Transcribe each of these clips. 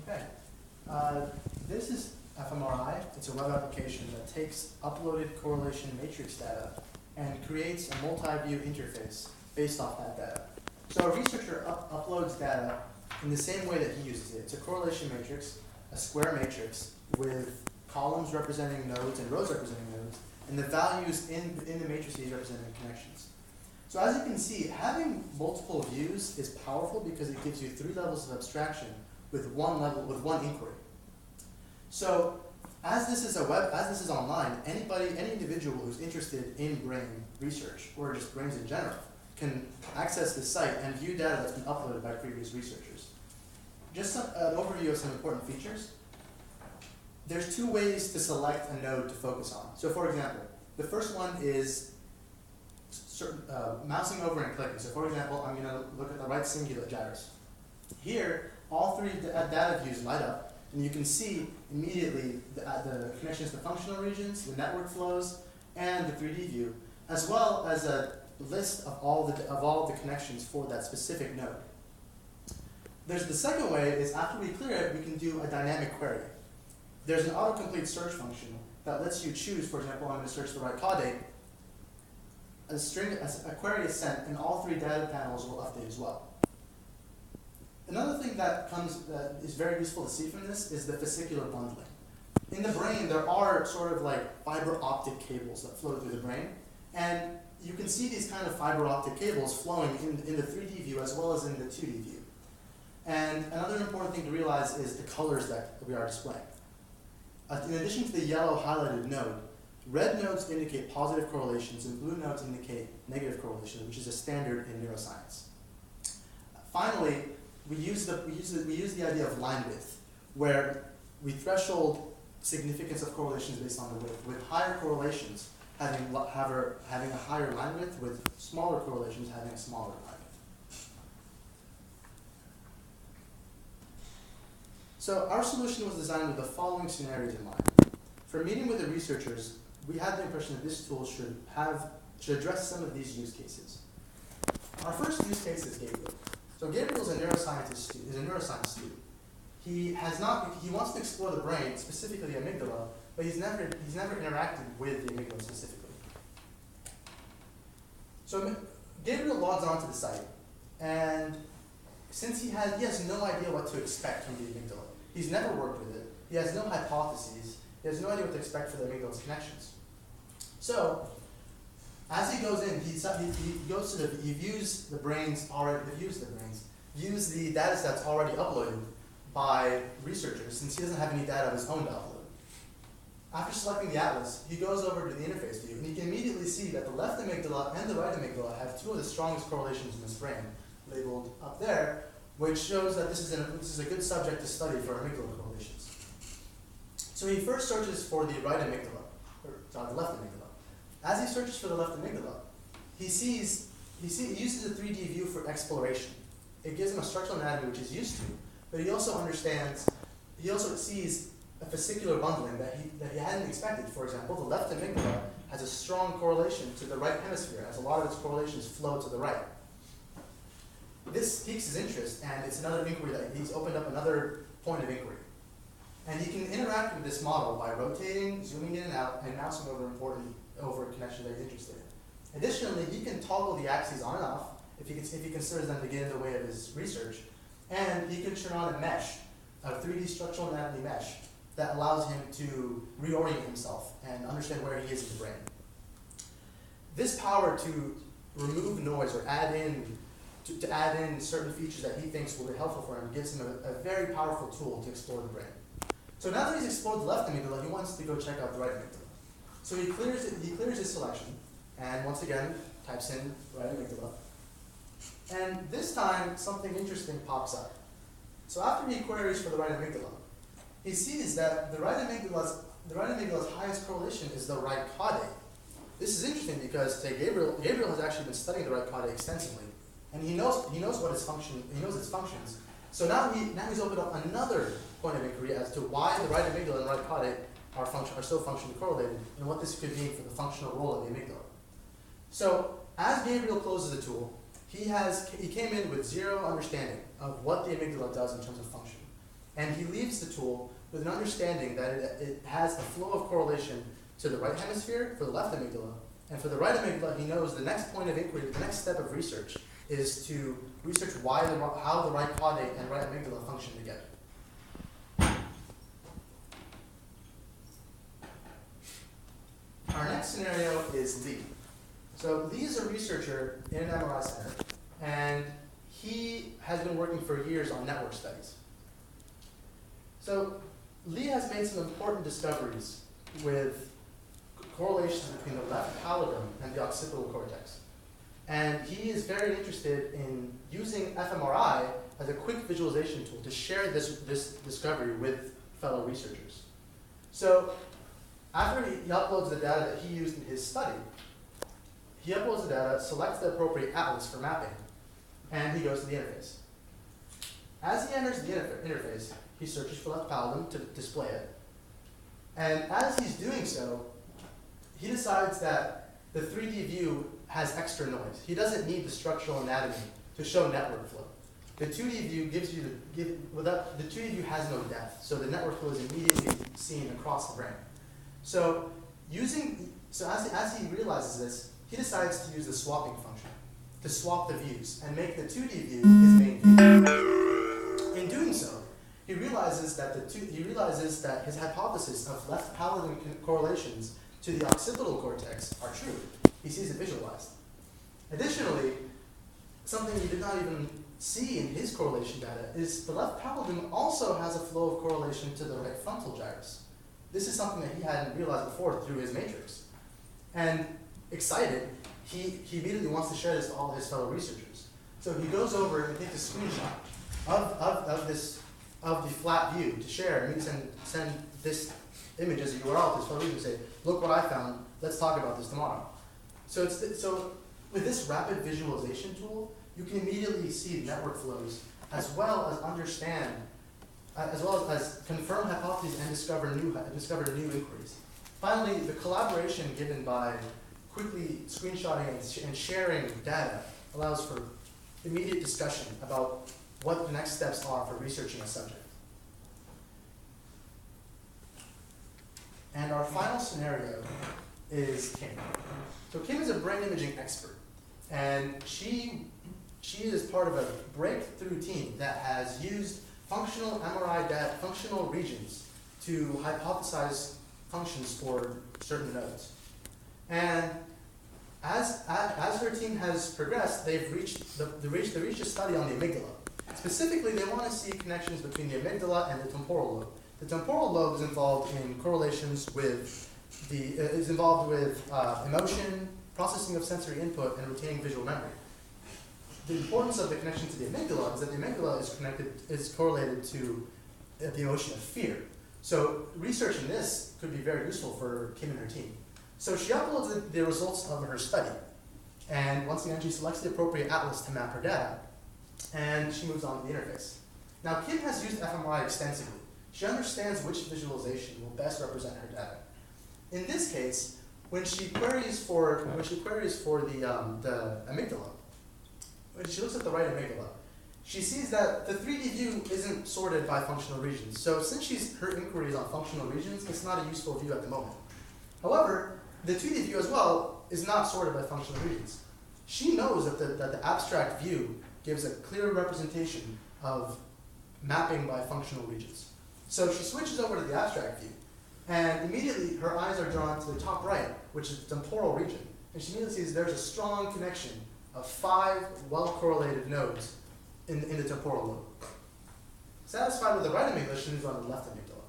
Okay. This is fMREYE. It's a web application that takes uploaded correlation matrix data and creates a multi-view interface based off that data. So a researcher uploads data in the same way that he uses it. It's a correlation matrix, a square matrix with columns representing nodes and rows representing nodes, and the values in the matrices representing connections. So as you can see, having multiple views is powerful because it gives you 3 levels of abstraction with one inquiry. So as this is online, any individual who's interested in brain research or just brains in general can access this site and view data that's been uploaded by previous researchers. Just an overview of some important features. There's 2 ways to select a node to focus on. So for example, the first one is mousing over and clicking. So for example, I'm going to look at the right cingulate gyrus. Here, all 3 data views light up, and you can see immediately the connections to functional regions, the network flows, and the 3D view, as well as a list of all the connections for that specific node. There's the second way is after we clear it, we can do a dynamic query. There's an autocomplete search function that lets you choose, for example, I'm going to search the right caudate. A query is sent, and all 3 data panels will update as well. Another thing that is very useful to see from this is the fascicular bundling. In the brain, there are sort of like fiber optic cables that flow through the brain, and you can see these kind of fiber optic cables flowing in the 3D view as well as in the 2D view. And another important thing to realize is the colors that we are displaying. In addition to the yellow highlighted node, red nodes indicate positive correlations and blue nodes indicate negative correlations, which is a standard in neuroscience. Finally, we use the idea of line width, where we threshold significance of correlations based on the width, with higher correlations having a higher line width, with smaller correlations having a smaller line width. So our solution was designed with the following scenarios in mind. For meeting with the researchers, we had the impression that this tool should address some of these use cases. Our first use case is Gabriel. So Gabriel is a neuroscience student. He wants to explore the brain, specifically the amygdala, but he's never interacted with the amygdala specifically. So Gabriel logs onto the site, and since he has no idea what to expect from the amygdala, he's never worked with it, he has no hypotheses, he has no idea what to expect for the amygdala's connections. So as he goes in, he views the data sets already uploaded by researchers, since he doesn't have any data of his own to upload. After selecting the atlas, he goes over to the interface view, and he can immediately see that the left amygdala and the right amygdala have 2 of the strongest correlations in this brain, labeled up there, which shows that this is a good subject to study for amygdala correlations. So he first searches for the right amygdala, the left amygdala. As he searches for the left amygdala, he uses a 3D view for exploration. It gives him a structural anatomy which he's used to, but he also sees a fascicular bundling that he hadn't expected. For example, the left amygdala has a strong correlation to the right hemisphere, as a lot of its correlations flow to the right. This piques his interest, and it's another inquiry that he's opened up another point of inquiry. And he can interact with this model by rotating, zooming in and out, and mousing over a connection that he's interested in. Additionally, he can toggle the axes on and off if he considers them to get in the way of his research, and he can turn on a mesh, a 3D structural anatomy mesh, that allows him to reorient himself and understand where he is in the brain. This power to remove noise or add in certain features that he thinks will be helpful for him gives him a very powerful tool to explore the brain. So now that he's explored the left amygdala, he wants to go check out the right amygdala. So he clears his selection, and once again types in right amygdala. And this time something interesting pops up. So after he queries for the right amygdala, he sees that the right amygdala's highest correlation is the right caudate. This is interesting because Gabriel has actually been studying the right caudate extensively, and he knows its functions. So now he's opened up another point of inquiry as to why the right amygdala and right caudate are so functionally correlated, and what this could mean for the functional role of the amygdala. So as Gabriel closes the tool, he came in with 0 understanding of what the amygdala does in terms of function. And he leaves the tool with an understanding that it has a flow of correlation to the right hemisphere for the left amygdala. And for the right amygdala, he knows the next point of inquiry, the next step of research, is to research how the right caudate and right amygdala function together. Our next scenario is Lee. So Lee is a researcher in an MRI center, and he has been working for years on network studies. So Lee has made some important discoveries with correlations between the left pallidum and the occipital cortex. And he is very interested in using fMREYE as a quick visualization tool to share this discovery with fellow researchers. So after he uploads the data that he used in his study, he uploads the data, selects the appropriate atlas for mapping, and he goes to the interface. As he enters the interface, he searches for left pallidum to display it. And as he's doing so, he decides that the 3D view has extra noise. He doesn't need the structural anatomy to show network flow. The 2D view the 2D view has no depth, so the network flow is immediately seen across the brain. So as he realizes this, he decides to use the swapping function to swap the views and make the 2D view his main view. In doing so, he realizes that his hypothesis of left pallidum correlations to the occipital cortex are true. He sees it visualized. Additionally, something he did not even see in his correlation data is the left pallidum also has a flow of correlation to the right frontal gyrus. This is something that he hadn't realized before through his matrix. And excited, he immediately wants to share this to all of his fellow researchers. So he goes over and takes a screenshot of the flat view to share, and he can send this image as a URL to his fellow researchers and say, look what I found, let's talk about this tomorrow. So with this rapid visualization tool, you can immediately see network flows as well as confirm hypotheses and discover new inquiries. Finally, the collaboration given by quickly screenshotting and sharing data allows for immediate discussion about what the next steps are for researching a subject. And our final scenario is Kim. So Kim is a brain imaging expert, and she is part of a breakthrough team that has used functional MRI data, functional regions, to hypothesize functions for certain nodes. And as her team has progressed, they've reached a study on the amygdala. Specifically, they want to see connections between the amygdala and the temporal lobe. The temporal lobe is involved in correlations with emotion, processing of sensory input, and retaining visual memory. The importance of the connection to the amygdala is that the amygdala is correlated to the emotion of fear. So research in this could be very useful for Kim and her team. So she uploads the results of her study. And once again, she selects the appropriate atlas to map her data. And she moves on to the interface. Now, Kim has used fMREYE extensively. She understands which visualization will best represent her data. In this case, when she queries for the amygdala, when she looks at the right amygdala, she sees that the 3D view isn't sorted by functional regions. So since her inquiry is on functional regions, it's not a useful view at the moment. However, the 2D view as well is not sorted by functional regions. She knows that the abstract view gives a clear representation of mapping by functional regions. So she switches over to the abstract view, and immediately her eyes are drawn to the top right, which is the temporal region. And she immediately sees there's a strong connection of 5 well-correlated nodes in the temporal lobe. Satisfied with the right amygdala, she moves on to the left amygdala.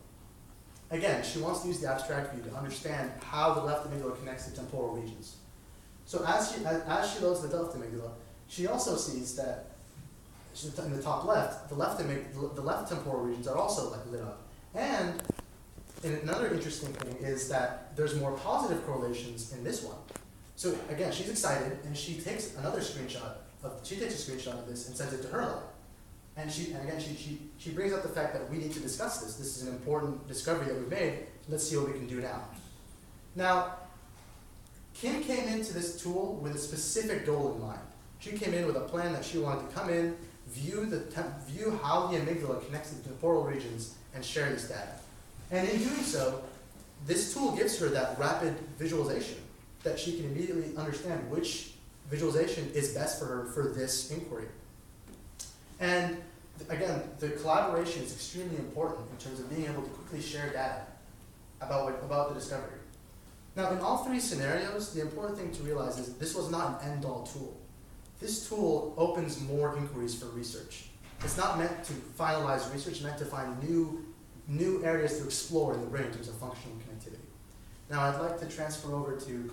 Again, she wants to use the abstract view to understand how the left amygdala connects to temporal regions. So as she loads the left amygdala, she also sees that in the top left, the left temporal regions are also lit up. And another interesting thing is that there's more positive correlations in this one. So again, she's excited, and she takes a screenshot of this and sends it to her lab. And again, she brings up the fact that we need to discuss this. This is an important discovery that we've made. Let's see what we can do now. Now, Kim came into this tool with a specific goal in mind. She came in with a plan that she wanted to come in, view how the amygdala connects to the temporal regions and share this data. And in doing so, this tool gives her that rapid visualization that she can immediately understand which visualization is best for her for this inquiry. And again, the collaboration is extremely important in terms of being able to quickly share data about the discovery. Now, in all three scenarios, the important thing to realize is that this was not an end-all tool. This tool opens more inquiries for research. It's not meant to finalize research, it's meant to find new areas to explore in the brain in terms of functional connectivity. Now, I'd like to transfer over to